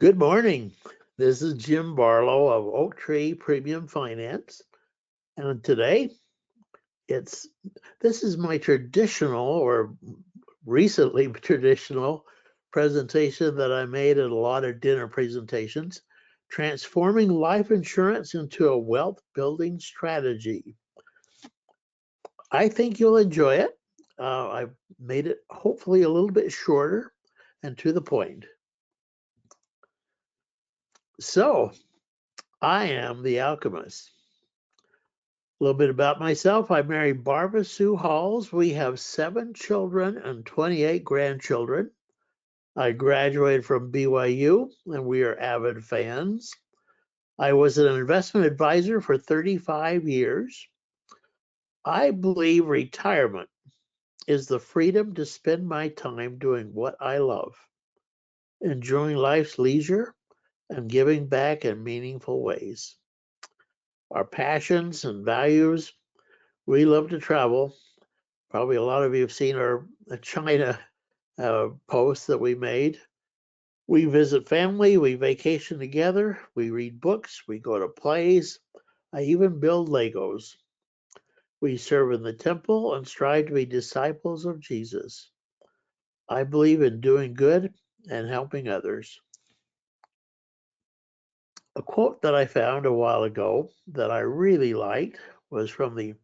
Good morning. This is Jim Barlow of OakTree Premium Finance. And today this is my traditional or recently traditional presentation that I made at a lot of dinner presentations, transforming life insurance into a wealth building strategy. I think you'll enjoy it. I've made it hopefully a little bit shorter and to the point. So I am the alchemist. A little bit about myself. I married Barbara Sue Halls. We have 7 children and 28 grandchildren. I graduated from BYU and we are avid fans. I was an investment advisor for 35 years. I believe retirement is the freedom to spend my time doing what I love, enjoying life's leisure and giving back in meaningful ways. Our passions and values, we love to travel. Probably a lot of you have seen our China post that we made. We visit family, we vacation together, we read books, we go to plays. I even build Legos. We serve in the temple and strive to be disciples of Jesus. I believe in doing good and helping others. A quote that I found a while ago that I really liked was from the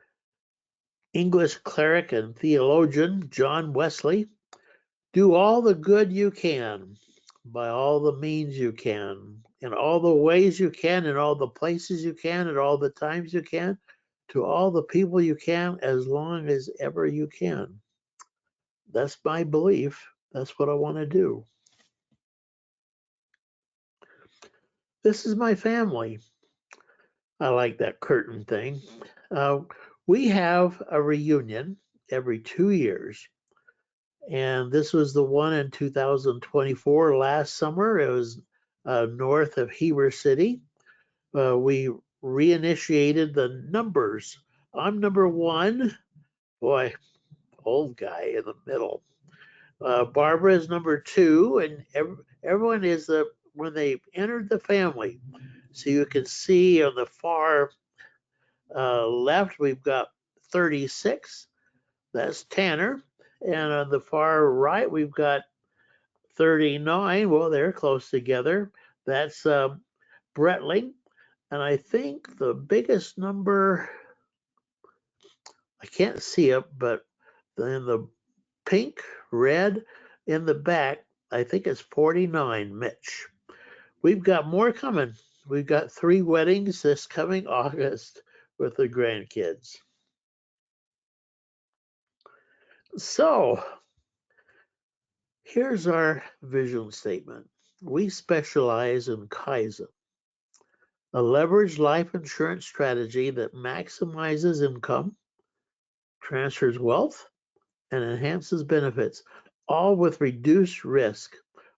English cleric and theologian John Wesley. Do all the good you can, by all the means you can, in all the ways you can, in all the places you can, at all the times you can, to all the people you can, as long as ever you can. That's my belief. That's what I want to do. This is my family. I like that curtain thing. We have a reunion every 2 years. And this was the one in 2024 last summer. It was north of Heber City. We reinitiated the numbers. I'm number 1. Boy, old guy in the middle. Barbara is number 2, and everyone is when they entered the family. So you can see on the far left, we've got 36. That's Tanner. And on the far right, we've got 39. Well, they're close together. That's Bretling. And I think the biggest number, I can't see it, but in the pink, red in the back, I think it's 49, Mitch. We've got more coming. We've got 3 weddings this coming August with the grandkids. So here's our vision statement. We specialize in Kaizen, a leveraged life insurance strategy that maximizes income, transfers wealth, and enhances benefits, all with reduced risk.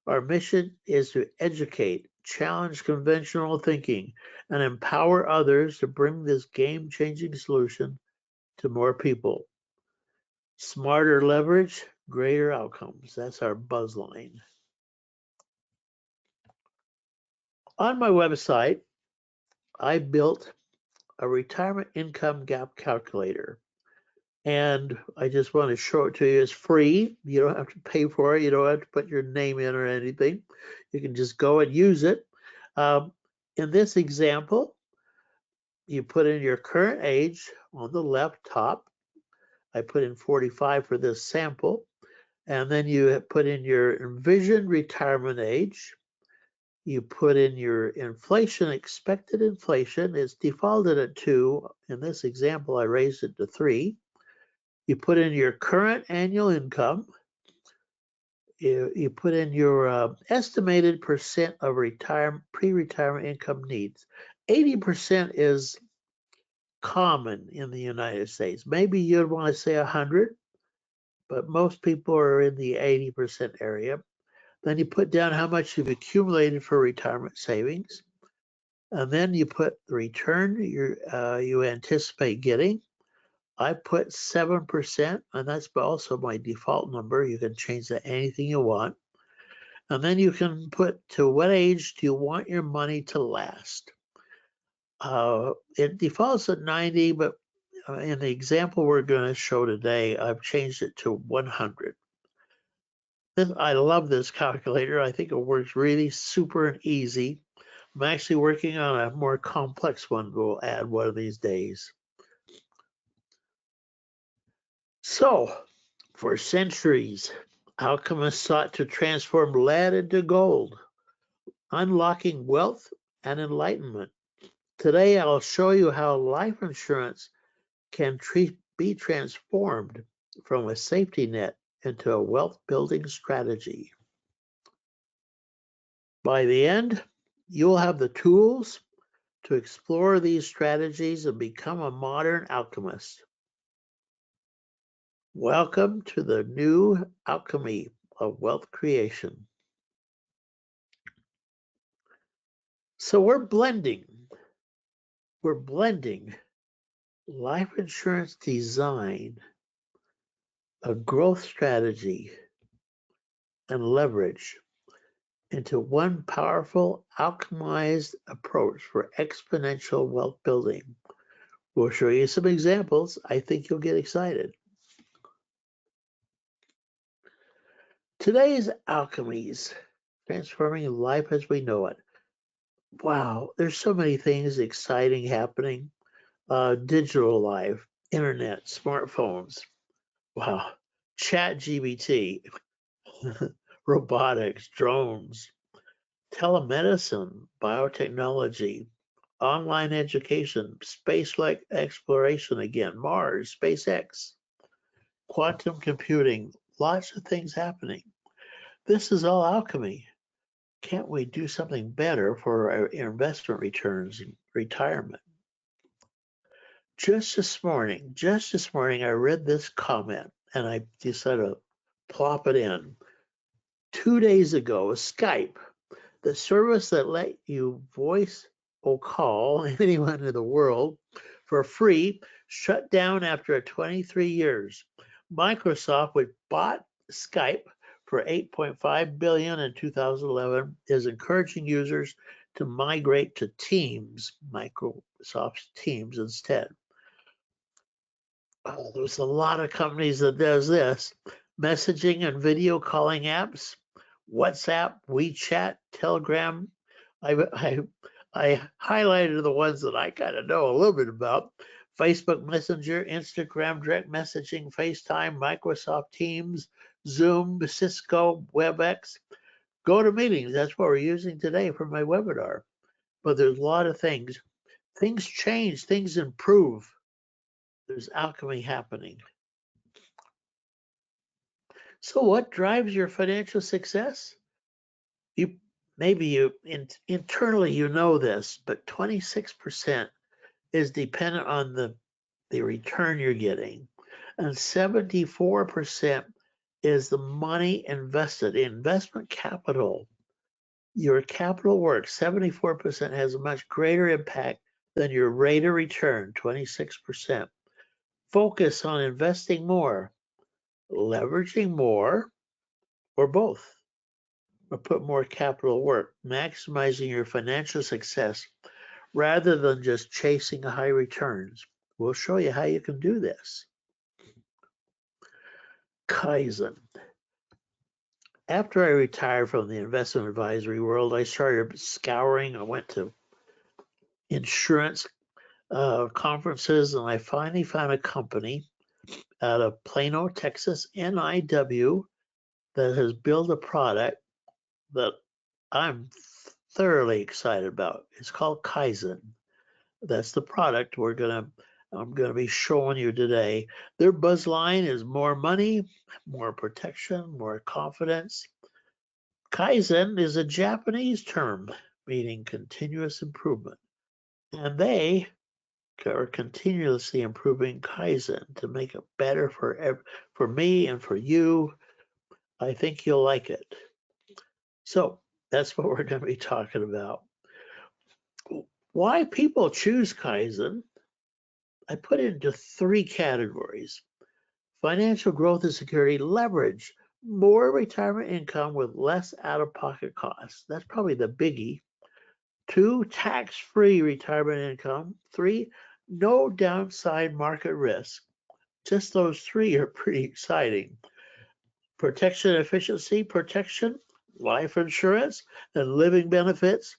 Our mission is to educate, challenge conventional thinking, and empower others to bring this game-changing solution to more people. Smarter leverage, greater outcomes. That's our buzz line. On my website, I built a retirement income gap calculator. And I just want to show it to you. It's free. You don't have to pay for it. You don't have to put your name in or anything. You can just go and use it. In this example, you put in your current age on the left top. I put in 45 for this sample. And then you put in your envisioned retirement age. You put in your inflation, expected inflation. It's defaulted at 2. In this example, I raised it to 3. You put in your current annual income. You put in your estimated percent of pre-retirement income needs. 80% is common in the United States. Maybe you'd want to say 100, but most people are in the 80% area. Then you put down how much you've accumulated for retirement savings. And then you put the return you anticipate getting. I put 7%, and that's also my default number. You can change that anything you want. And then you can put to what age do you want your money to last. It defaults at 90, but in the example we're going to show today, I've changed it to 100. I love this calculator. I think it works really super and easy. I'm actually working on a more complex one we'll add one of these days. So, for centuries, alchemists sought to transform lead into gold, unlocking wealth and enlightenment. Today, I'll show you how life insurance can be transformed from a safety net into a wealth-building strategy. By the end, you'll have the tools to explore these strategies and become a modern alchemist. Welcome to the new alchemy of wealth creation. So we're blending life insurance design, a growth strategy, and leverage into one powerful alchemized approach for exponential wealth building. We'll show you some examples. I think you'll get excited. Today's alchemies, transforming life as we know it. Wow, there's so many things exciting happening. Digital life, internet, smartphones. Wow, chat GBT, robotics, drones, telemedicine, biotechnology, online education, space-like exploration again, Mars, SpaceX, quantum computing, lots of things happening. This is all alchemy. Can't we do something better for our investment returns and retirement? Just this morning, I read this comment and I decided to plop it in. 2 days ago, Skype, the service that let you voice or call anyone in the world for free, shut down after 23 years. Microsoft, which bought Skype for $8.5 billion in 2011, is encouraging users to migrate to Teams, Microsoft's Teams instead. There's a lot of companies that does this. Messaging and video calling apps, WhatsApp, WeChat, Telegram. I highlighted the ones that I kind of know a little bit about. Facebook Messenger, Instagram, direct messaging, FaceTime, Microsoft Teams, Zoom, Cisco, WebEx. GoToMeetings, that's what we're using today for my webinar. But there's a lot of things. Things change, things improve. There's alchemy happening. So what drives your financial success? Internally you know this, but 26% is dependent on the return you're getting, and 74% is the money invested. Investment capital, your capital work, 74% has a much greater impact than your rate of return, 26%. Focus on investing more, leveraging more, or both. Or put more capital work, maximizing your financial success rather than just chasing high returns. We'll show you how you can do this. Kaizen. After I retired from the investment advisory world, I started scouring. I went to insurance conferences, and I finally found a company out of Plano, Texas, NIW, that has built a product that I'm thoroughly excited about. It's called Kaizen. That's the product I'm gonna be showing you today. Their buzz line is more money, more protection, more confidence. Kaizen is a Japanese term meaning continuous improvement. And they are continuously improving Kaizen to make it better for me and for you. I think you'll like it. So that's what we're going to be talking about. Why people choose Kaizen, I put it into 3 categories: financial growth and security, leverage, more retirement income with less out-of-pocket costs. That's probably the biggie. 2, tax-free retirement income. 3, no downside market risk. Just those 3 are pretty exciting. Protection efficiency, protection, life insurance, and living benefits.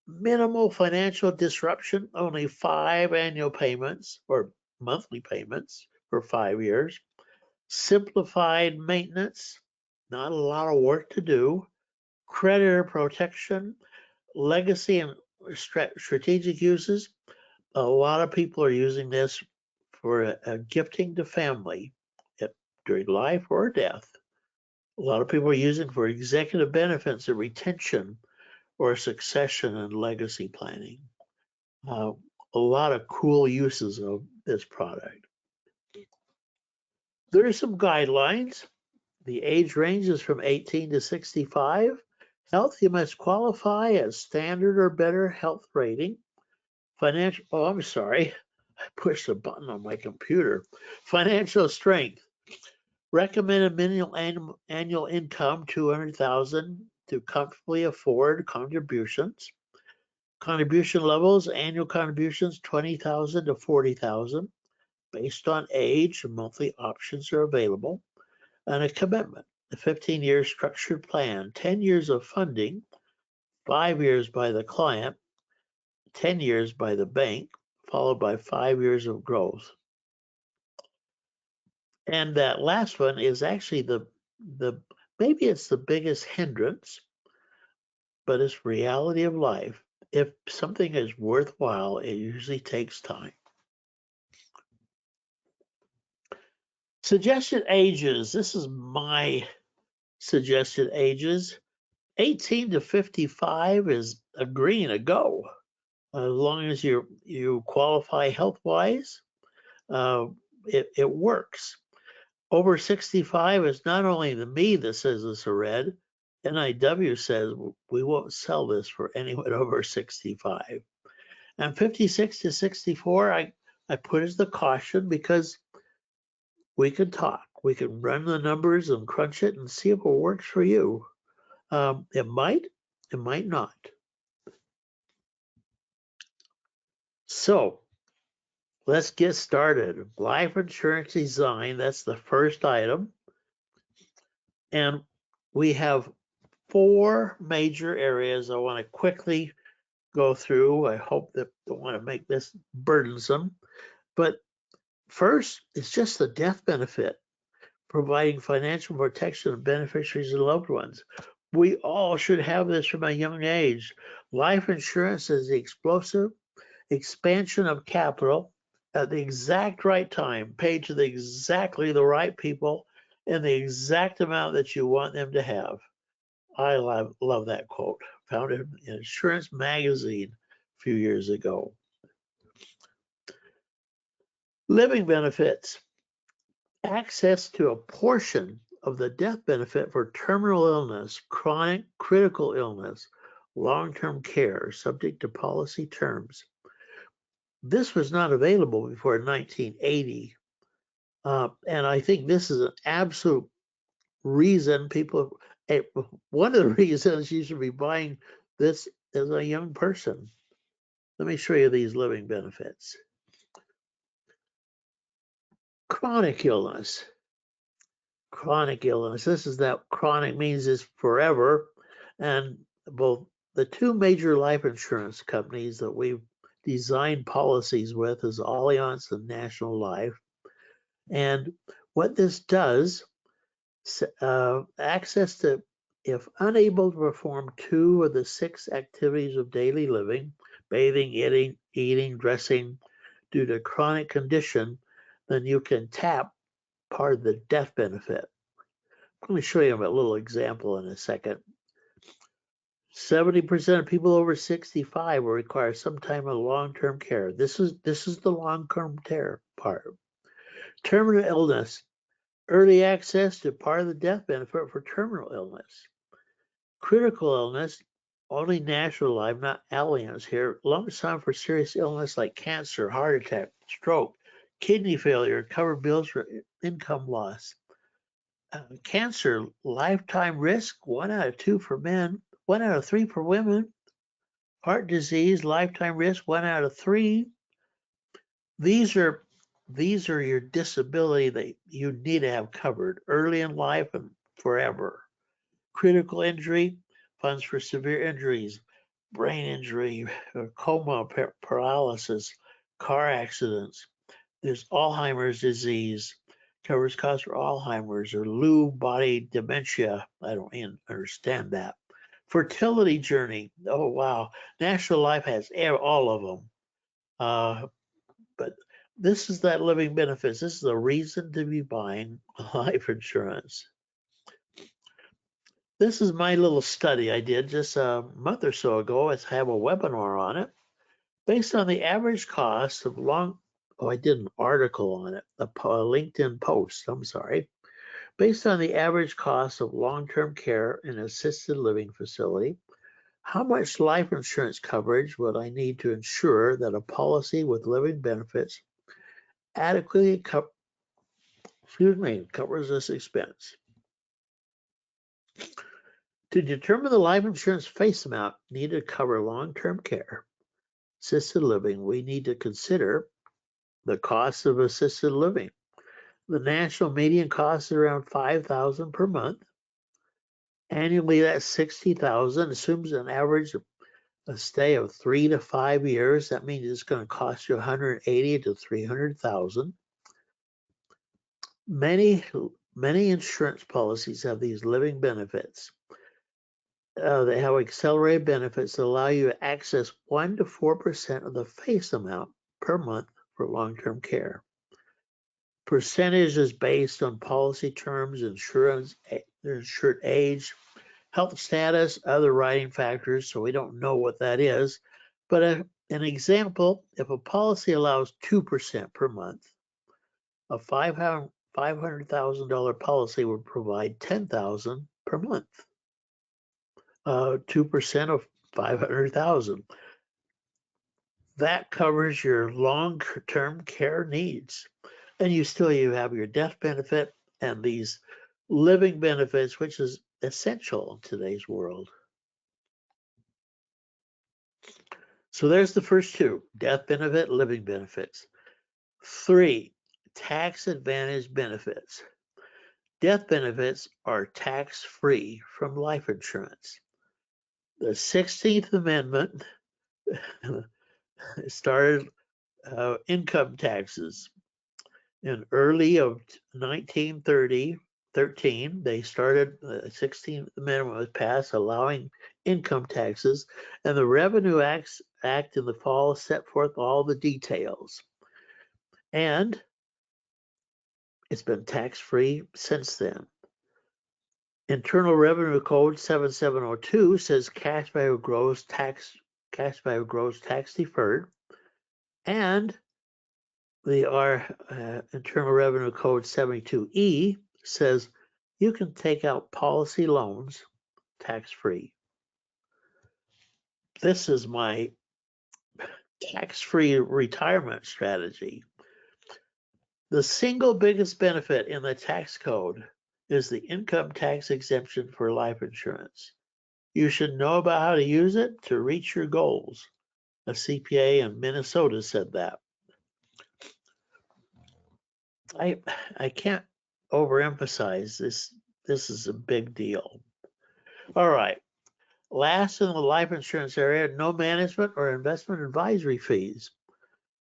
Minimal financial disruption, only 5 annual payments or monthly payments for 5 years. Simplified maintenance, not a lot of work to do. Creditor protection, legacy and strategic uses. A lot of people are using this for a gifting to family during life or death. A lot of people are using for executive benefits and retention or succession and legacy planning. A lot of cool uses of this product. There are some guidelines. The age range is from 18 to 65. Health, you must qualify as standard or better health rating. Financial, oh, I'm sorry. I pushed a button on my computer. Financial strength. Recommended minimum annual income, 200,000 to comfortably afford contributions. Contribution levels, annual contributions, 20,000 to 40,000. Based on age, monthly options are available. And a commitment, a 15-year structured plan, 10 years of funding, 5 years by the client, 10 years by the bank, followed by 5 years of growth. And that last one is actually the maybe it's the biggest hindrance, but it's reality of life. If something is worthwhile, it usually takes time. Suggested ages. This is my suggested ages. 18 to 55 is a green, a go. As long as you qualify health-wise, it works. Over 65 is not only the me that says it's a red. NIW says we won't sell this for anyone over 65. And 56 to 64, I put as the caution because we can talk. We can run the numbers and crunch it and see if it works for you. It might not. So let's get started. Life insurance design, that's the first item. And we have 4 major areas I want to quickly go through. I hope that I don't want to make this burdensome. But first, it's just the death benefit, providing financial protection to beneficiaries and loved ones. We all should have this from a young age. Life insurance is the explosive expansion of capital at the exact right time, paid to exactly the right people in the exact amount that you want them to have. I love that quote. Found it in Insurance Magazine a few years ago. Living benefits. Access to a portion of the death benefit for terminal illness, chronic critical illness, long-term care, subject to policy terms. This was not available before 1980. And I think this is an absolute reason people, one of the reasons you should be buying this as a young person. Let me show you these living benefits. Chronic illness. Chronic illness. This is that chronic means is forever. And both the 2 major life insurance companies that we've designed policies with is Allianz and National Life. And what this does, access to, if unable to perform 2 of the 6 activities of daily living, bathing, eating, dressing, due to chronic condition, then you can tap part of the death benefit. I'm going to show you a little example in a second. 70% of people over 65 will require some type of long-term care. This is the long-term care part. Terminal illness. Early access to part of the death benefit for terminal illness. Critical illness, only National Life, not Allianz here. Lump sum for serious illness like cancer, heart attack, stroke, kidney failure, cover bills for income loss. Cancer, lifetime risk, 1 out of 2 for men, 1 out of 3 for women. Heart disease, lifetime risk, 1 out of 3. These are your disability that you need to have covered early in life and forever. Critical injury, funds for severe injuries, brain injury, coma, paralysis, car accidents. There's Alzheimer's disease, covers costs for Alzheimer's or Lewy body dementia. I don't even understand that. Fertility journey. Oh, wow. National Life has all of them. But this is that living benefits. This is a reason to be buying life insurance. This is my little study I did just a month or so ago. I have a webinar on it. Based on the average cost of I did an article on it, a LinkedIn post, I'm sorry. Based on the average cost of long-term care in an assisted living facility, how much life insurance coverage would I need to ensure that a policy with living benefits adequately covers this expense? To determine the life insurance face amount needed to cover long-term care, assisted living, we need to consider the cost of assisted living. The national median cost is around $5,000 per month. Annually, that's $60,000. Assumes an average of a stay of 3 to 5 years. That means it's going to cost you $180,000 to $300,000. Many insurance policies have these living benefits. They have accelerated benefits that allow you to access 1 to 4% of the face amount per month for long-term care. Percentage is based on policy terms, insurance, insured age, health status, other writing factors, so we don't know what that is. But an example, if a policy allows 2% per month, a $500,000 policy would provide $10,000 per month. 2% of 500,000. That covers your long-term care needs. And you have your death benefit and these living benefits, which is essential in today's world. So there's the first two, death benefit, living benefits. 3, tax advantage benefits. Death benefits are tax-free from life insurance. The 16th Amendment started income taxes. In early of 1913, they started, the 16th Amendment was passed allowing income taxes, and the Revenue Act in the fall set forth all the details. And it's been tax-free since then. Internal Revenue Code 7702 says cash value grows tax deferred, and our Internal Revenue Code 72E says you can take out policy loans tax-free. This is my tax-free retirement strategy. The single biggest benefit in the tax code is the income tax exemption for life insurance. You should know about how to use it to reach your goals. A CPA in Minnesota said that. I can't overemphasize this. This is a big deal. All right. Last in the life insurance area, no management or investment advisory fees.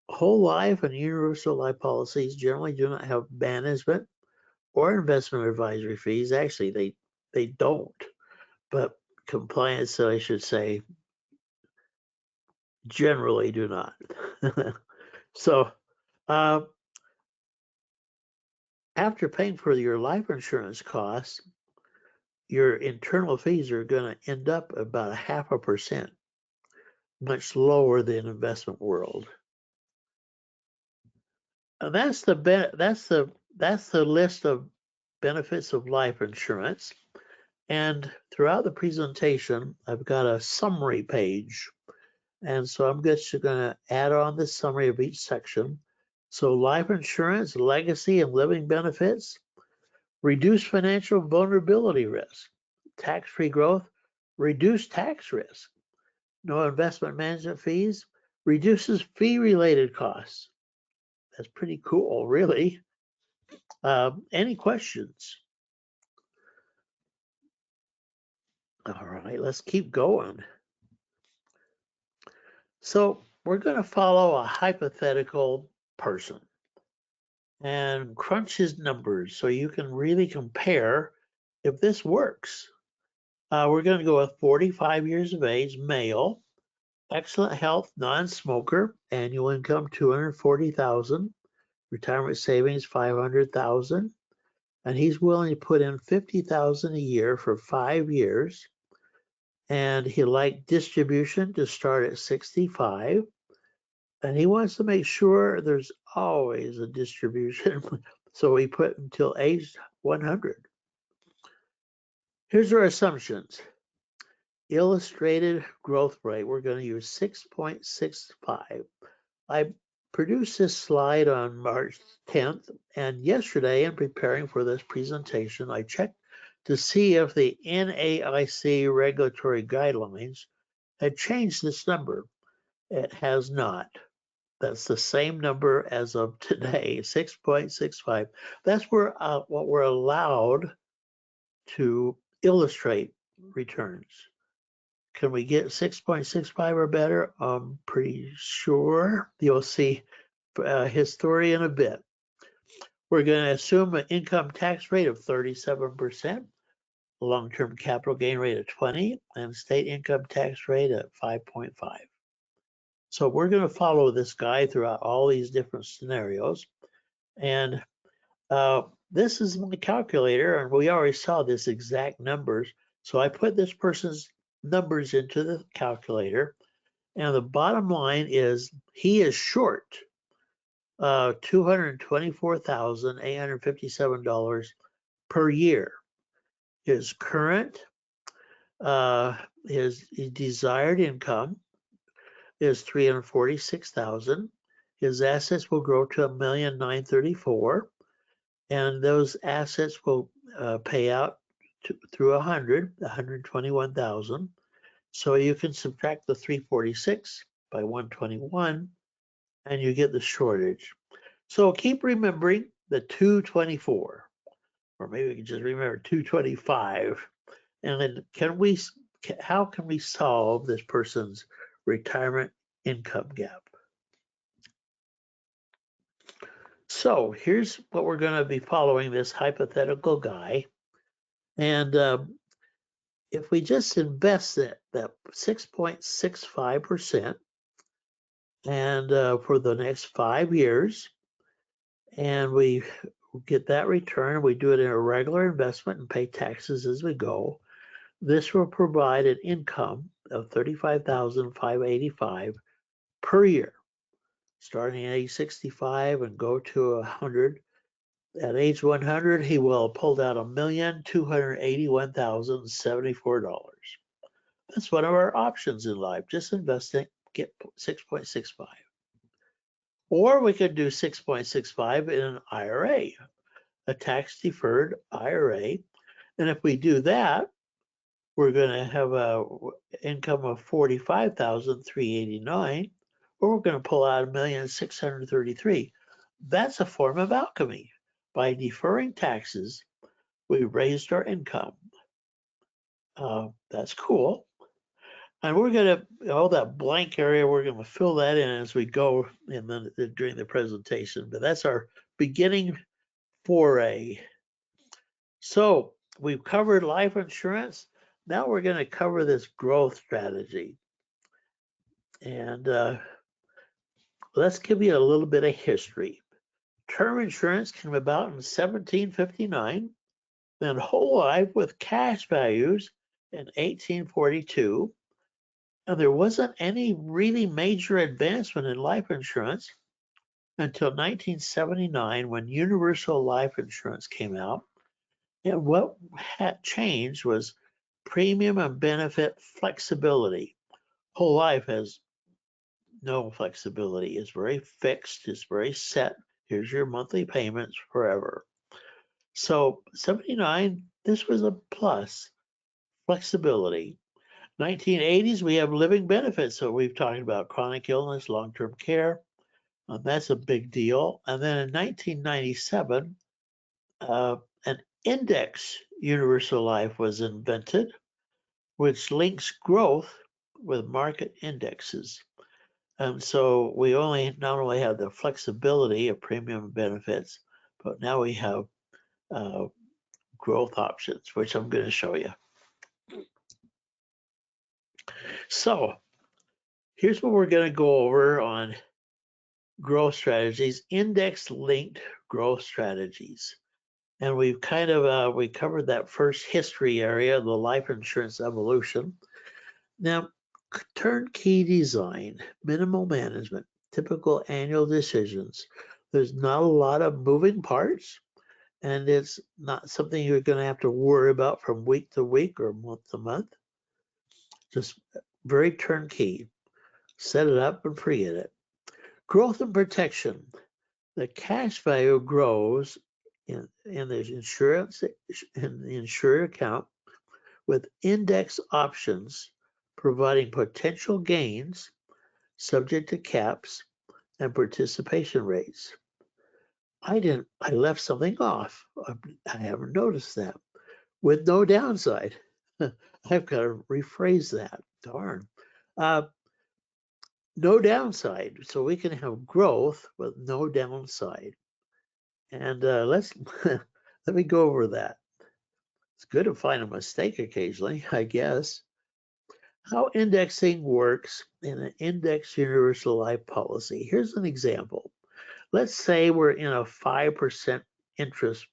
Whole life and universal life policies generally do not have management or investment advisory fees. Actually, they don't. But compliance, so I should say, generally do not. So after paying for your life insurance costs, your internal fees are going to end up about 0.5%, much lower than investment world. And that's the list of benefits of life insurance. And throughout the presentation, I've got a summary page. And so I'm just going to add on the summary of each section. So life insurance, legacy, and living benefits. Reduce financial vulnerability risk. Tax-free growth, reduce tax risk. No investment management fees, reduces fee-related costs. That's pretty cool, really. Any questions? All right, let's keep going. So we're going to follow a hypothetical person and crunch his numbers so you can really compare if this works. We're going to go with 45 years of age, male, excellent health, non-smoker, annual income 240,000, retirement savings 500,000, and he's willing to put in 50,000 a year for 5 years. And he liked distribution to start at 65. And he wants to make sure there's always a distribution. So he put until age 100. Here's our assumptions. Illustrated growth rate, we're going to use 6.65. I produced this slide on March 10th, and yesterday in preparing for this presentation, I checked to see if the NAIC regulatory guidelines had changed this number. It has not. That's the same number as of today, 6.65. That's where what we're allowed to illustrate returns. Can we get 6.65 or better? I'm pretty sure. You'll see his story in a bit. We're going to assume an income tax rate of 37%, a long-term capital gain rate of 20, and state income tax rate at 5.5. So we're going to follow this guy throughout all these different scenarios. And this is my calculator, and we already saw this exact numbers. So I put this person's numbers into the calculator, and the bottom line is he is short $224,857 per year. His current, his desired income is $346,000. His assets will grow to $1,934,000, and those assets will pay out through 121,000. So you can subtract the 346 by 121, and you get the shortage. So keep remembering the 224, or maybe we can just remember 225. And then how can we solve this person's retirement income gap? So here's what we're going to be following this hypothetical guy. And if we just invest that 6.65% and for the next 5 years, and we get that return, we do it in a regular investment and pay taxes as we go, this will provide an income of $35,585 per year, starting at age 65 and go to 100. At age 100, he will have pulled out $1,281,074. That's one of our options in life. Just investing, get 6.65. Or we could do 6.65 in an IRA, a tax-deferred IRA. And if we do that, we're going to have an income of $45,389, or we're going to pull out $1,633,000. That's a form of alchemy. By deferring taxes, we raised our income. That's cool. And we're going to, all that blank area, we're going to fill that in as we go during the presentation. But that's our beginning foray. So we've covered life insurance. Now we're going to cover this growth strategy. And let's give you a little bit of history. Term insurance came about in 1759, then whole life with cash values in 1842. And there wasn't any really major advancement in life insurance until 1979 when universal life insurance came out. And what had changed was premium and benefit flexibility. Whole life has no flexibility. It's very fixed. It's very set. Here's your monthly payments forever. So 79, this was a plus. Flexibility. 1980s, we have living benefits. So we've talked about chronic illness, long-term care. That's a big deal. And then in 1997, an index universal life was invented, which links growth with market indexes. And so we not only have the flexibility of premium benefits, but now we have growth options, which I'm going to show you. So here's what we're going to go over on growth strategies, index linked growth strategies. And we've kind of, we covered that first history area, the life insurance evolution. Now, turnkey design, minimal management, typical annual decisions. There's not a lot of moving parts, and it's not something you're going to have to worry about from week to week or month to month. Just very turnkey. Set it up and forget it. Growth and protection. The cash value grows in the insured account with index options providing potential gains subject to caps and participation rates. I left something off. I haven't noticed that. With no downside. I've got to rephrase that. Darn. No downside. So we can have growth with no downside. And let me go over that. It's good to find a mistake occasionally, I guess. How indexing works in an index universal life policy. Here's an example. Let's say we're in a 5% interest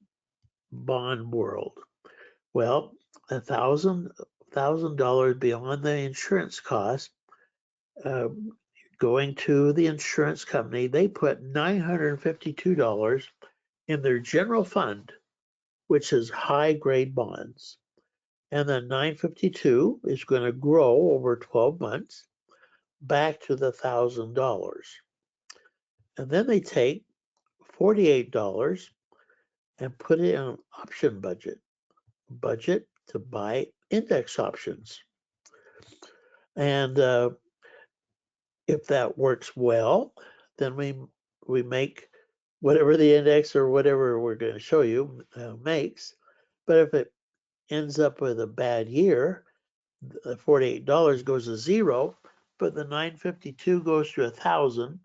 bond world. Well, $1,000 beyond the insurance cost, going to the insurance company, they put $952 in their general fund, which is high grade bonds. And then 952 is going to grow over 12 months back to the $1,000. And then they take $48 and put it in an option budget to buy index options. And if that works well, then we make whatever the index or whatever we're going to show you makes. But if it ends up with a bad year, the $48 goes to zero, but the 952 goes to 1,000,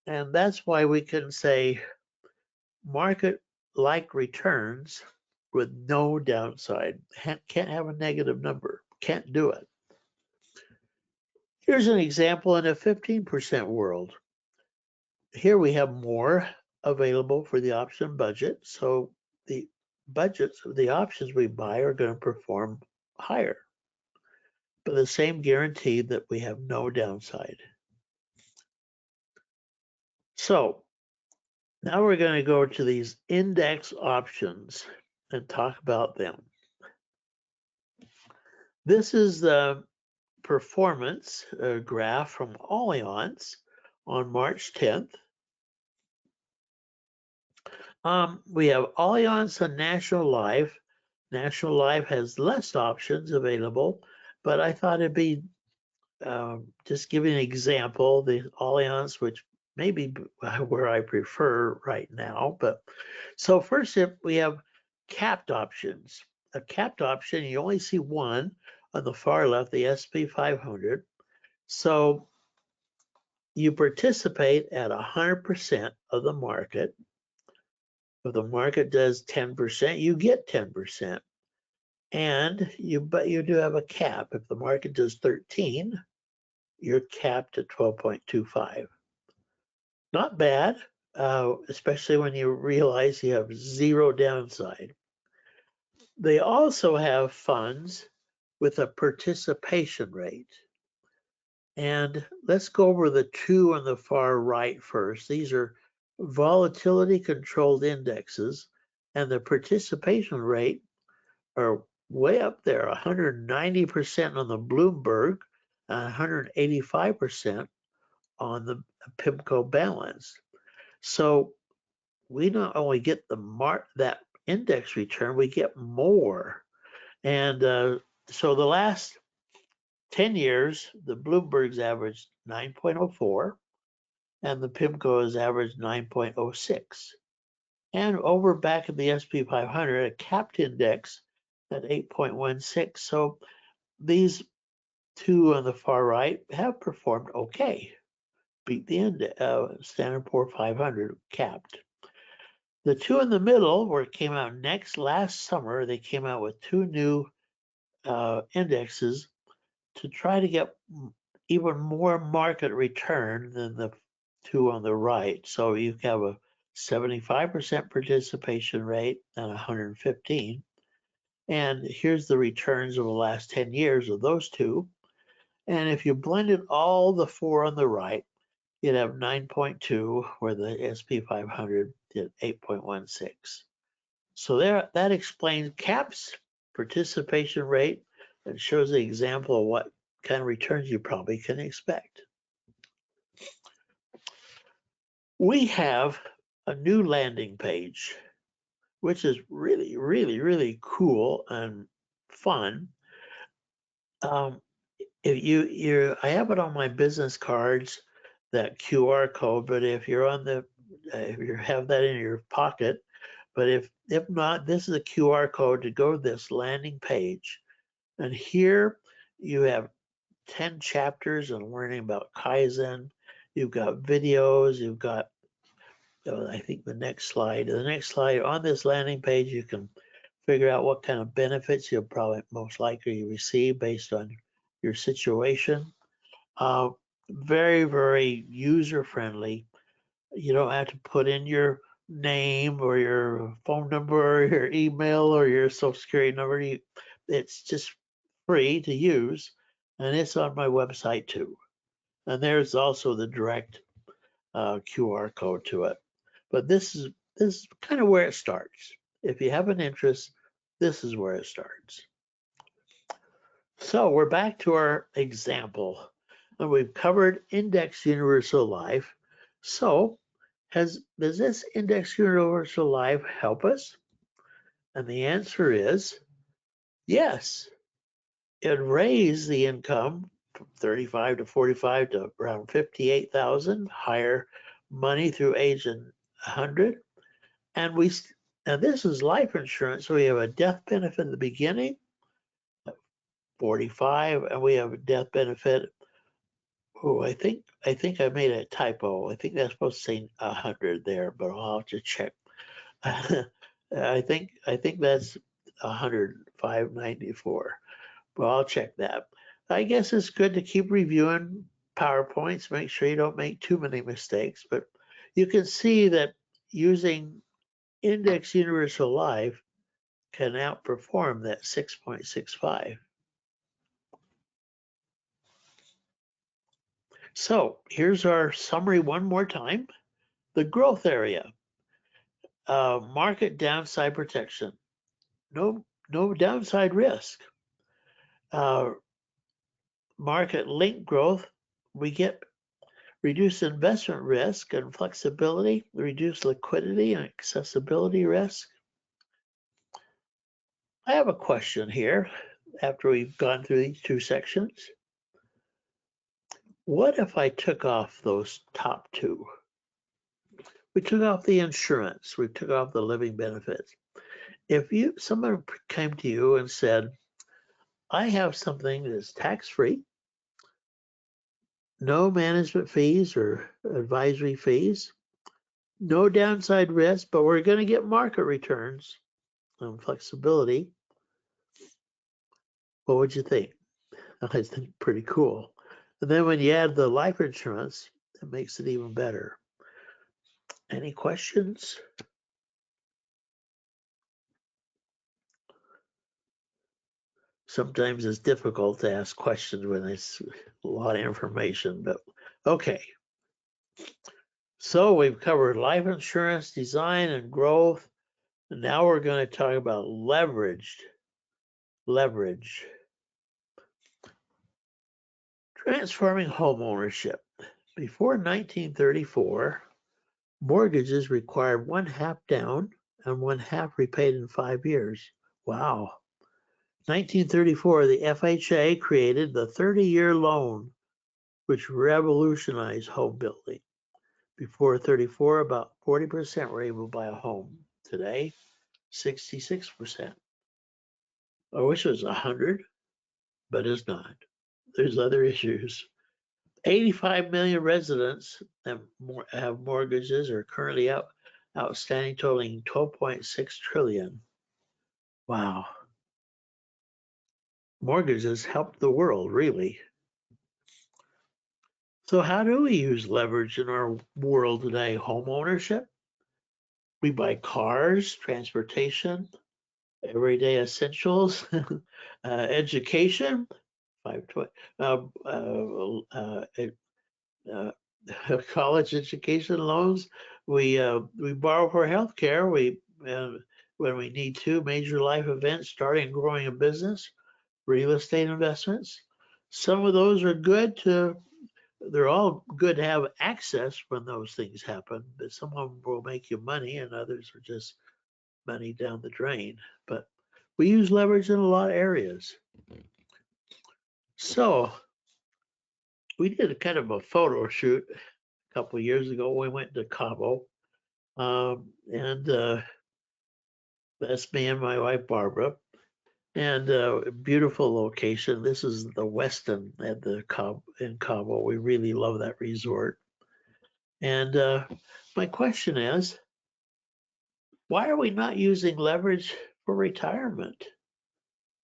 and that's why we can say market-like returns with no downside. Can't have a negative number. Can't do it. Here's an example in a 15% world. Here we have more available for the option budget, so the budgets of the options we buy are going to perform higher, but the same guarantee that we have no downside. So now we're going to go to these index options and talk about them. This is the performance graph from Allianz on March 10th. We have Allianz and National Life. National Life has less options available, but I thought it'd be just giving an example, the Allianz, which may be where I prefer right now. But so first, if we have capped options, a capped option, you only see one on the far left, the SP 500. So you participate at 100% of the market. If the market does 10%, you get 10%. And but you do have a cap. If the market does 13, you're capped at 12.25. Not bad, especially when you realize you have zero downside. They also have funds with a participation rate. And let's go over the two on the far right first. These are volatility controlled indexes, and the participation rate are way up there, 190% on the Bloomberg, 185% on the PIMCO balance. So we not only get that index return, we get more. And so the last 10 years, the Bloomberg's averaged 9.04 and the PIMCO has averaged 9.06. And over back in the SP 500, a capped index at 8.16. So these two on the far right have performed okay. Beat the Standard & Poor's 500 capped. The two in the middle, where it came out next last summer, they came out with two new indexes to try to get even more market return than the two on the right. So you have a 75% participation rate and 115. And here's the returns of the last 10 years of those two. And if you blended all the four on the right, you'd have 9.2, where the SP 500 did 8.16. So there, that explains CAP's participation rate and shows the example of what kind of returns you probably can expect. We have a new landing page, which is really, really, really cool and fun. If I have it on my business cards, that QR code, but if you're on the, if you have that in your pocket, but if not, this is a QR code to go to this landing page. And here you have 10 chapters on learning about Kaizen. You've got videos, you've got, I think the next slide on this landing page, you can figure out what kind of benefits you'll probably most likely receive based on your situation. Very, very user friendly. You don't have to put in your name or your phone number or your email or your social security number. It's just free to use, and it's on my website too. And there's also the direct QR code to it. But this is kind of where it starts. If you have an interest, this is where it starts. So we're back to our example, and we've covered Index Universal Life. So does this Index Universal Life help us? And the answer is yes. It raised the income from 35 to 45 to around 58,000, higher money through age 100. And this is life insurance. So we have a death benefit in the beginning, 45, and we have a death benefit. Oh, I think I made a typo. I think that's supposed to say 100 there, but I'll have to check. I think that's 105.94. Well, I'll check that. I guess it's good to keep reviewing PowerPoints, make sure you don't make too many mistakes, but you can see that using Index Universal Life can outperform that 6.65. So here's our summary one more time. The growth area, market downside protection, no downside risk. Market link growth, we get reduced investment risk and flexibility, reduced liquidity and accessibility risk. I have a question here after we've gone through these two sections. What if I took off those top two? We took off the insurance, we took off the living benefits. If someone came to you and said, I have something that's tax-free, no management fees or advisory fees, no downside risk, but we're going to get market returns and flexibility, what would you think? I think pretty cool. And then when you add the life insurance, it makes it even better. Any questions? Sometimes it's difficult to ask questions when there's a lot of information, but okay. So we've covered life insurance, design, and growth. And now we're going to talk about leverage. Transforming home ownership. Before 1934, mortgages required 1/2 down and one-half repaid in 5 years. Wow. 1934, the FHA created the 30-year loan, which revolutionized home building. Before 34, about 40% were able to buy a home. Today, 66%. I wish it was 100, but it's not. There's other issues. 85 million residents have mortgages or currently outstanding, totaling 12.6 trillion. Wow. Mortgages help the world, really. So how do we use leverage in our world today? Home ownership. We buy cars, transportation, everyday essentials, education, 520, college education loans. We borrow for healthcare. When we need to, major life events, starting and growing a business, real estate investments. Some of those are good they're all good to have access when those things happen, but some of them will make you money and others are just money down the drain. But we use leverage in a lot of areas. So we did a kind of a photo shoot a couple of years ago. We went to Cabo, and that's me and my wife Barbara, and beautiful location. This is the Westin at in Cabo. We really love that resort. And my question is, why are we not using leverage for retirement?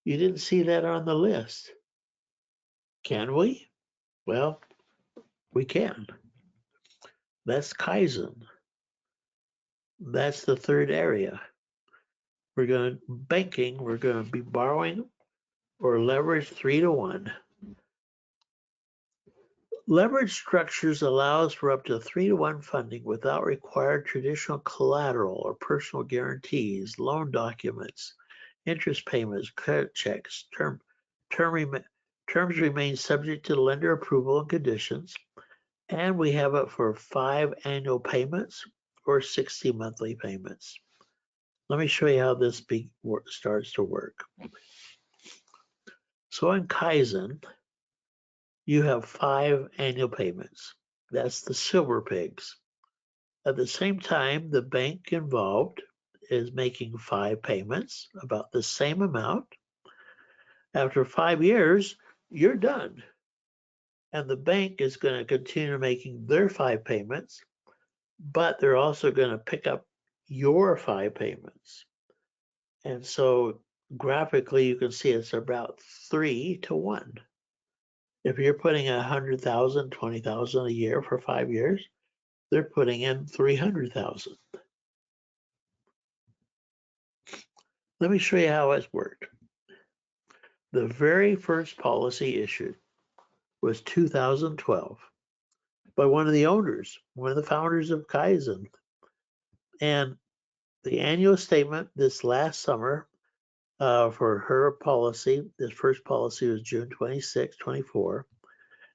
You didn't see that on the list. Can we? Well, we can. That's Kaizen. That's the third area. Banking, we're going to be borrowing or leverage 3 to 1. Leverage structures allows for up to 3 to 1 funding without required traditional collateral or personal guarantees, loan documents, interest payments, credit checks. Terms remain subject to lender approval and conditions, and we have it for 5 annual payments or 60 monthly payments. Let me show you how this starts to work. So in Kaizen, you have 5 annual payments. That's the silver pigs. At the same time, the bank involved is making 5 payments, about the same amount. After 5 years, you're done. And the bank is going to continue making their 5 payments, but they're also going to pick up your 5 payments. And so graphically, you can see it's about 3 to 1. If you're putting 100,000, 20,000 a year for 5 years, they're putting in 300,000. Let me show you how it's worked. The very first policy issued was 2012 by one of the owners, one of the founders of Kaizen. And the annual statement this last summer for her policy, this first policy was June 26, 24,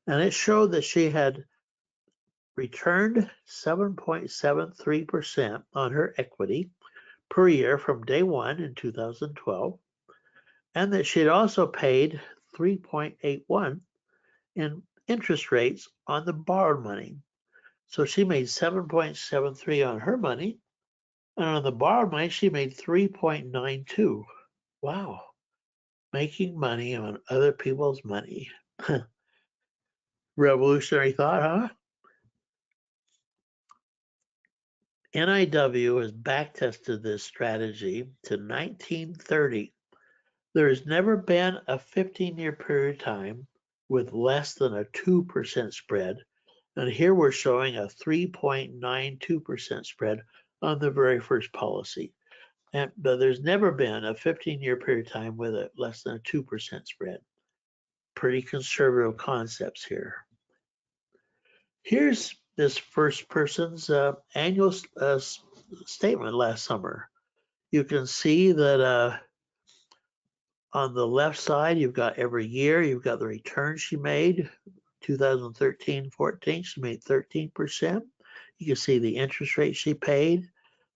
and it showed that she had returned 7.73% on her equity per year from day one in 2012, and that she had also paid 3.81 in interest rates on the borrowed money. So she made 7.73 on her money, and on the borrowed money, she made 3.92. Wow, making money on other people's money. Revolutionary thought, huh? NIW has backtested this strategy to 1930. There has never been a 15-year period of time with less than a 2% spread. And here we're showing a 3.92% spread on the very first policy. But there's never been a 15-year period of time with a less than a 2% spread. Pretty conservative concepts here. Here's this first person's annual statement last summer. You can see that on the left side, you've got every year, you've got the return she made. 2013-14, she made 13%. You can see the interest rate she paid,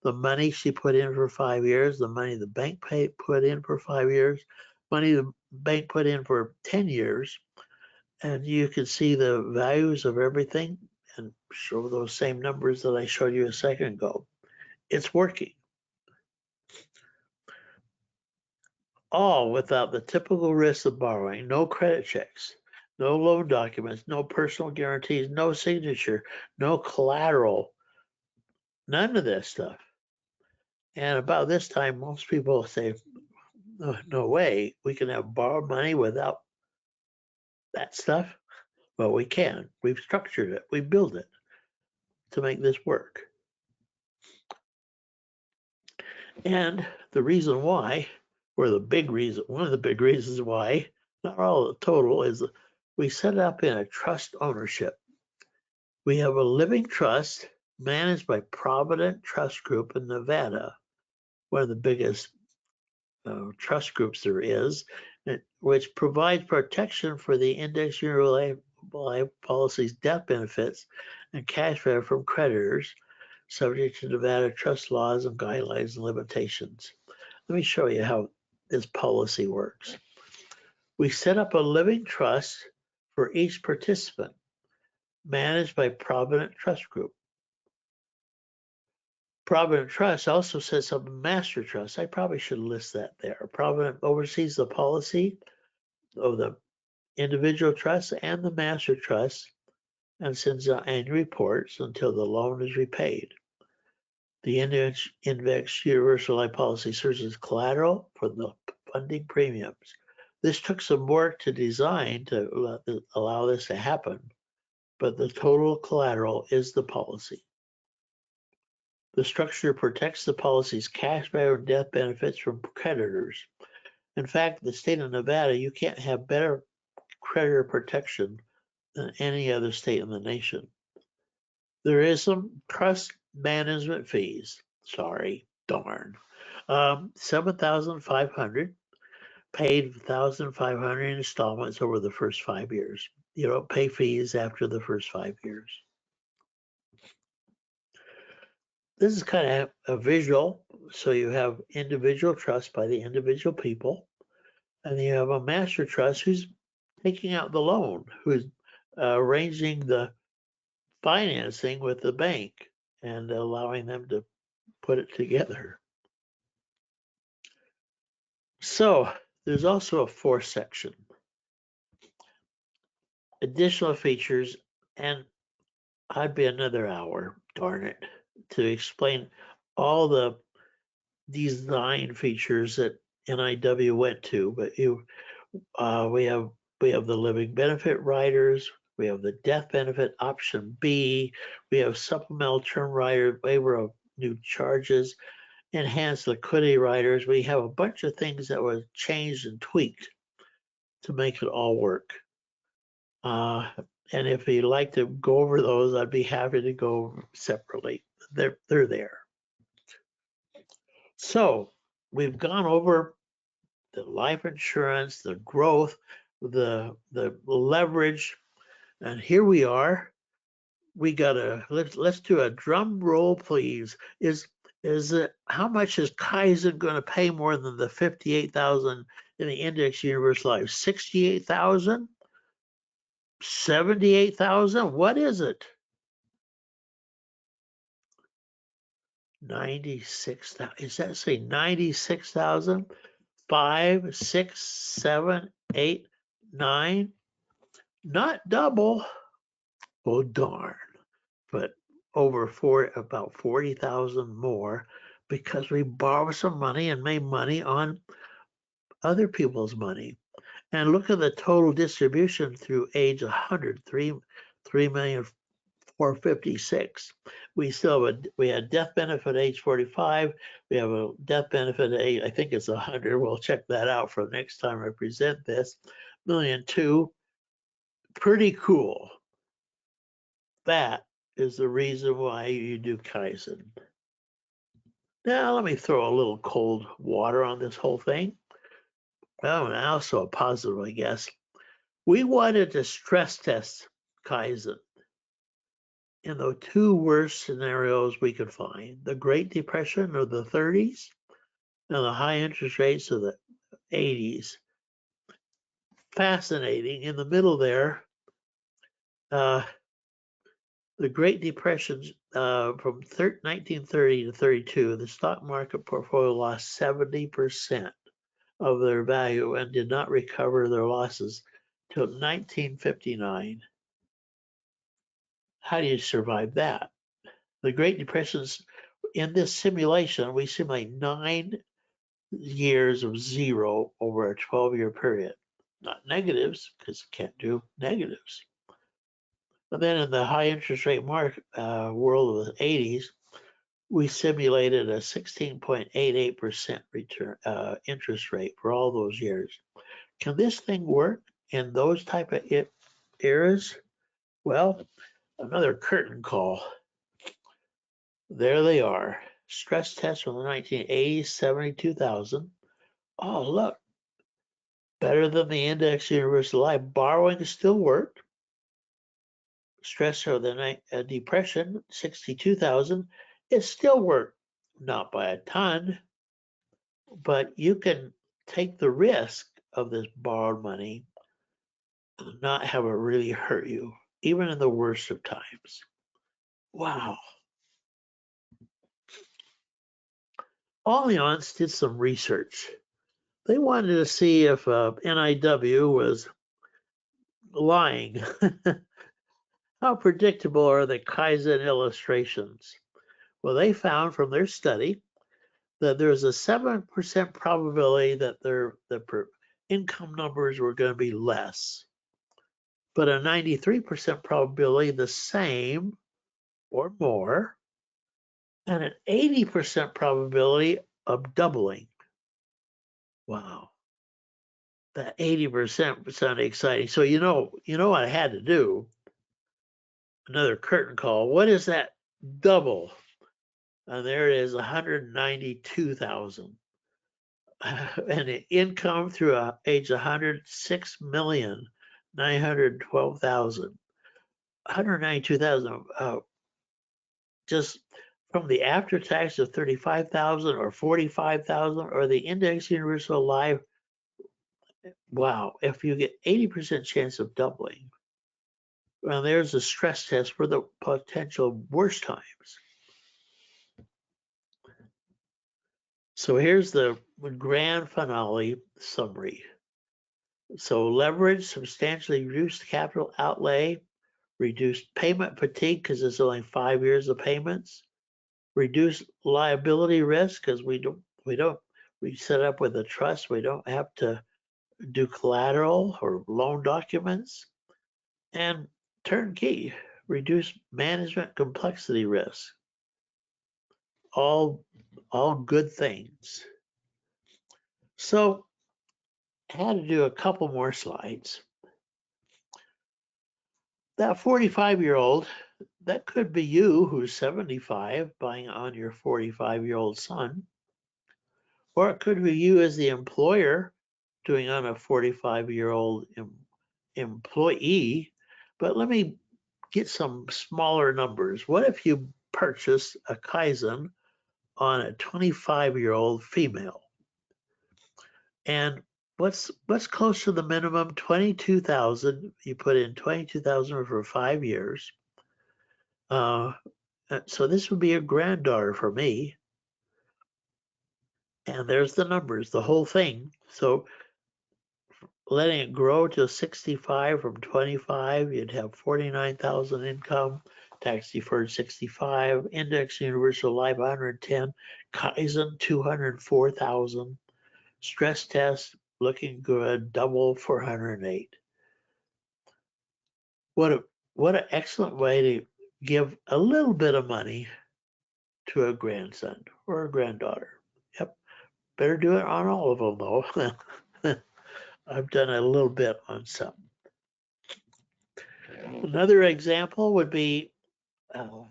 the money she put in for 5 years, the money the bank put in for 5 years, money the bank put in for 10 years, and you can see the values of everything and show those same numbers that I showed you a second ago. It's working. All without the typical risks of borrowing, no credit checks, no loan documents, no personal guarantees, no signature, no collateral, none of this stuff. And about this time, most people say, no way, we can have borrowed money without that stuff. Well, we can. We've structured it. We built it to make this work. And the reason why, or the big reason, one of the big reasons why, not all the total, is we set it up in a trust ownership. We have a living trust managed by Provident Trust Group in Nevada, one of the biggest trust groups there is, which provides protection for the index year life policy's death benefits and cash flow from creditors, subject to Nevada trust laws and guidelines and limitations. Let me show you how this policy works. We set up a living trust for each participant, managed by Provident Trust Group. Provident Trust also sets up a master trust. I probably should list that there. Provident oversees the policy of the individual trust and the master trust and sends out annual reports until the loan is repaid. The index universal life policy serves as collateral for the funding premiums. This took some work to design to allow this to happen, but the total collateral is the policy. The structure protects the policy's cash value and death benefits from creditors. In fact, the state of Nevada, you can't have better creditor protection than any other state in the nation. There is some trust management fees. Sorry, darn. $7,500, paid $1,500 in installments over the first 5 years. You don't pay fees after the first 5 years. This is kind of a visual. So you have individual trust by the individual people, and you have a master trust who's taking out the loan, who's arranging the financing with the bank and allowing them to put it together. So there's also a fourth section, additional features, and I'd be another hour, darn it, to explain all the design features that NIW went to. But we have the living benefit riders, we have the death benefit option B, we have supplemental term rider, waiver of new charges, enhanced liquidity riders. We have a bunch of things that were changed and tweaked to make it all work. And if you'd like to go over those, I'd be happy to go separately. They're there. So we've gone over the life insurance, the growth, the leverage, and here we are. We got let's do a drum roll, please. Is it how much is Kaizen going to pay more than the 58,000 in the index universe life? 68,000? 78,000? What is it? 96,000. Is that say 96,000? 5, 6, 7, 8, 9? Not double. Oh darn. But over about 40,000 more because we borrowed some money and made money on other people's money. And look at the total distribution through age 100, 3,456,000. We had death benefit at age 45. We have a death benefit at age, I think it's 100. We'll check that out for next time I present this. 1,000,002. Pretty cool. That is the reason why you do Kaizen. Now let me throw a little cold water on this whole thing. Well, and also a positive, I guess. We wanted to stress test Kaizen. in the two worst scenarios we could find, the Great Depression of the 30s and the high interest rates of the 80s. Fascinating. In the middle there, the Great Depression from 1930 to 32, the stock market portfolio lost 70% of their value and did not recover their losses till 1959. How do you survive that? The Great Depression's in this simulation, we simulate 9 years of zero over a 12-year period. Not negatives, because you can't do negatives. But then in the high interest rate world of the 80s, we simulated a 16.88% return interest rate for all those years. Can this thing work in those type of eras? Well, another curtain call. There they are. Stress tests from the 1980s, 72,000. Oh, look. Better than the index universal life. Borrowing still worked. Stress for the depression, 62,000. It still worked. Not by a ton, but you can take the risk of this borrowed money and not have it really hurt you, even in the worst of times. Wow. Allianz did some research. They wanted to see if NIW was lying. How predictable are the Kaizen illustrations? Well, they found from their study that there's a 7% probability that their income numbers were going to be less, but a 93% probability the same or more, and an 80% probability of doubling. Wow. That 80% sounded exciting. So you know what I had to do? Another curtain call. What is that double? And there it is, 192,000. And the income through age 100, 6,912,000. 192,000. Just from the after tax of 35,000 or 45,000 or the index universal life. Wow, if you get 80% chance of doubling, well, there's a stress test for the potential worst times. So here's the grand finale summary. So leverage, substantially reduced capital outlay, reduced payment fatigue because it's only 5 years of payments, reduced liability risk because we set up with a trust, we don't have to do collateral or loan documents, and turnkey, reduce management complexity risk. All good things. So I had to do a couple more slides. That 45-year-old, that could be you who's 75 buying on your 45-year-old son, or it could be you as the employer doing on a 45-year-old employee. But let me get some smaller numbers. What if you purchased a Kaizen on a 25-year-old female? And what's close to the minimum? 22,000. You put in 22,000 for 5 years. So this would be a granddaughter for me. And there's the numbers, the whole thing. So letting it grow to 65 from 25, you'd have 49,000 income, tax deferred 65, index universal life 110, Kaizen 204,000, stress test looking good, double 408. What an excellent way to give a little bit of money to a grandson or a granddaughter. Yep, better do it on all of them though. I've done a little bit on some. Another example would be an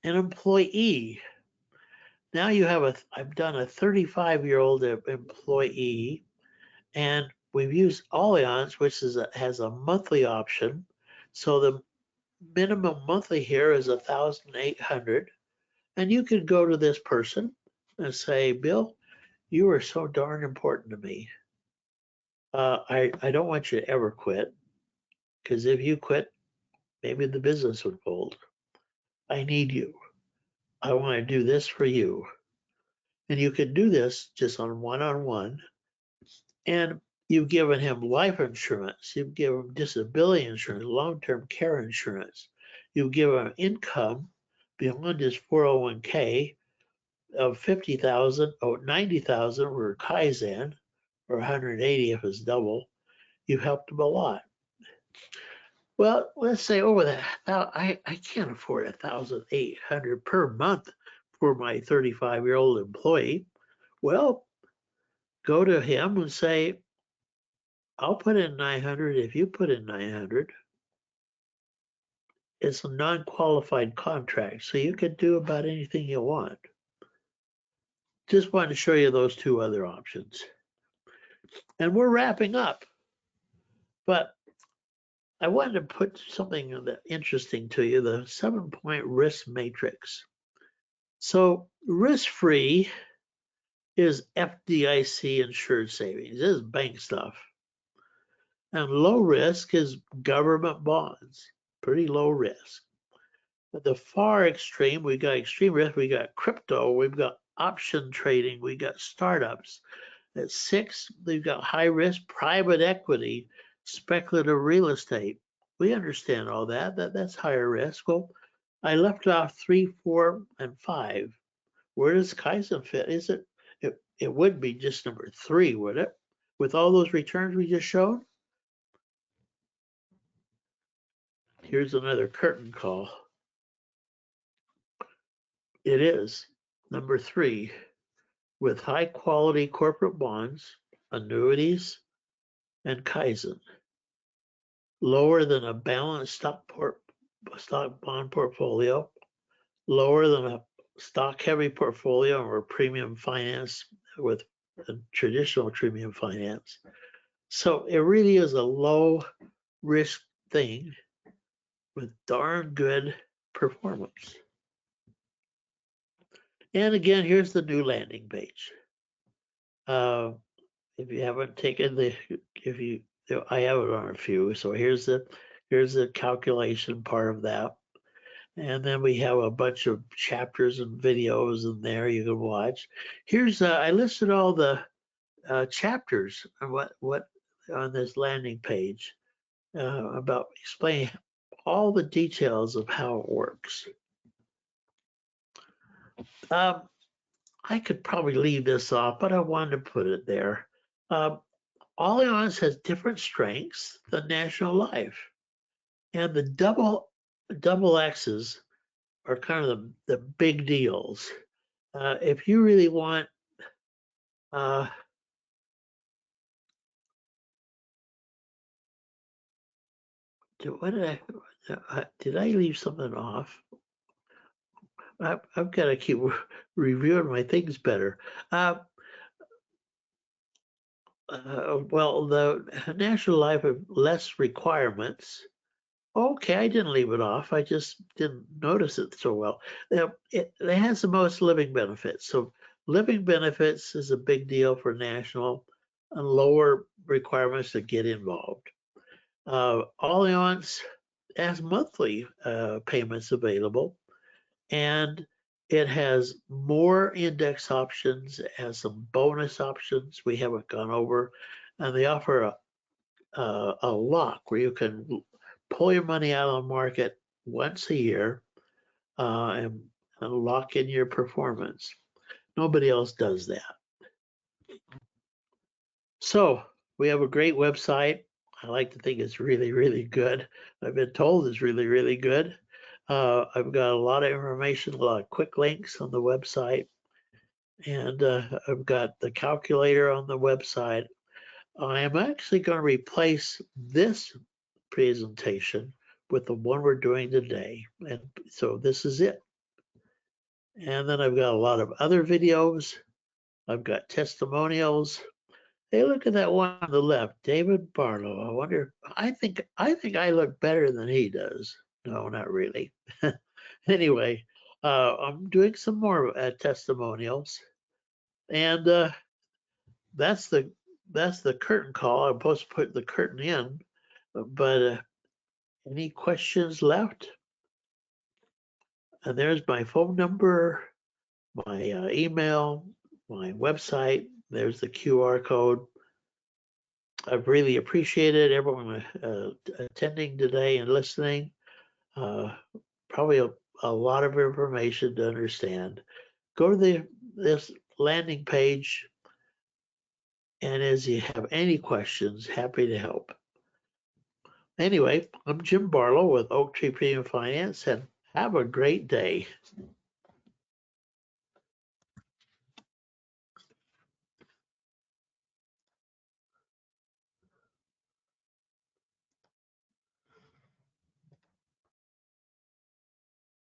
employee. Now you have I've done a 35-year-old employee, and we've used Allianz, which has a monthly option. So minimum monthly here is 1,800, and you could go to this person and say, Bill, you are so darn important to me. I don't want you to ever quit, because if you quit, maybe the business would fold. I need you. I want to do this for you. And you can do this just on one-on-one. And you've given him life insurance. You've given him disability insurance, long-term care insurance. You've given him income beyond his 401k of 50,000 or 90,000 for Kaizen, or 180 if it's double. You've helped him a lot. Well, let's say over that, I can't afford 1,800 per month for my 35-year-old employee. Well, go to him and say, I'll put in 900 if you put in 900. It's a non-qualified contract, so you can do about anything you want. Just wanted to show you those two other options. And we're wrapping up, but I wanted to put something interesting to you, the 7-point risk matrix. So risk-free is FDIC insured savings. This is bank stuff. And low risk is government bonds, pretty low risk. At the far extreme, we got extreme risk, we got crypto, we've got option trading, we got startups. At 6, we've got high risk private equity, speculative real estate. We understand all that. That's higher risk. Well, I left off 3, 4, and 5. Where does Kaizen fit? Is it would be just number 3, would it? With all those returns we just showed? Here's another curtain call. It is number 3, with high quality corporate bonds, annuities, and Kaizen. Lower than a balanced stock bond portfolio, lower than a stock heavy portfolio or premium finance with a traditional premium finance. So it really is a low risk thing with darn good performance. And again, here's the new landing page. If you haven't taken I have it on a few. So here's the calculation part of that. And then we have a bunch of chapters and videos in there you can watch. Here's I listed all the chapters on what on this landing page about explaining all the details of how it works. I could probably leave this off, but I wanted to put it there. Allianz has different strengths than National Life, and the double X's are kind of the big deals. If you really want, did I leave something off? I've got to keep reviewing my things better. Well, the National Life have less requirements. Okay, I didn't leave it off. I just didn't notice it so well. It has the most living benefits. So living benefits is a big deal for National, and lower requirements to get involved. Allianz has monthly payments available, and it has more index options, it has some bonus options we haven't gone over, and they offer a lock where you can pull your money out of the market once a year and lock in your performance. Nobody else does that. So we have a great website. I like to think it's really, really good. I've been told it's really, really good. I've got a lot of information, a lot of quick links on the website, and I've got the calculator on the website. I am actually going to replace this presentation with the one we're doing today, and so this is it. And then I've got a lot of other videos. I've got testimonials. Hey, look at that one on the left, David Barlow. I think I look better than he does. No, not really. Anyway, I'm doing some more testimonials, and that's the curtain call. I'm supposed to put the curtain in, but any questions left? And there's my phone number, my email, my website. There's the QR code. I've really appreciated everyone attending today and listening. Probably a lot of information to understand. Go to this landing page, and as you have any questions, happy to help. Anyway, I'm Jim Barlow with OakTree Premium Finance, and have a great day.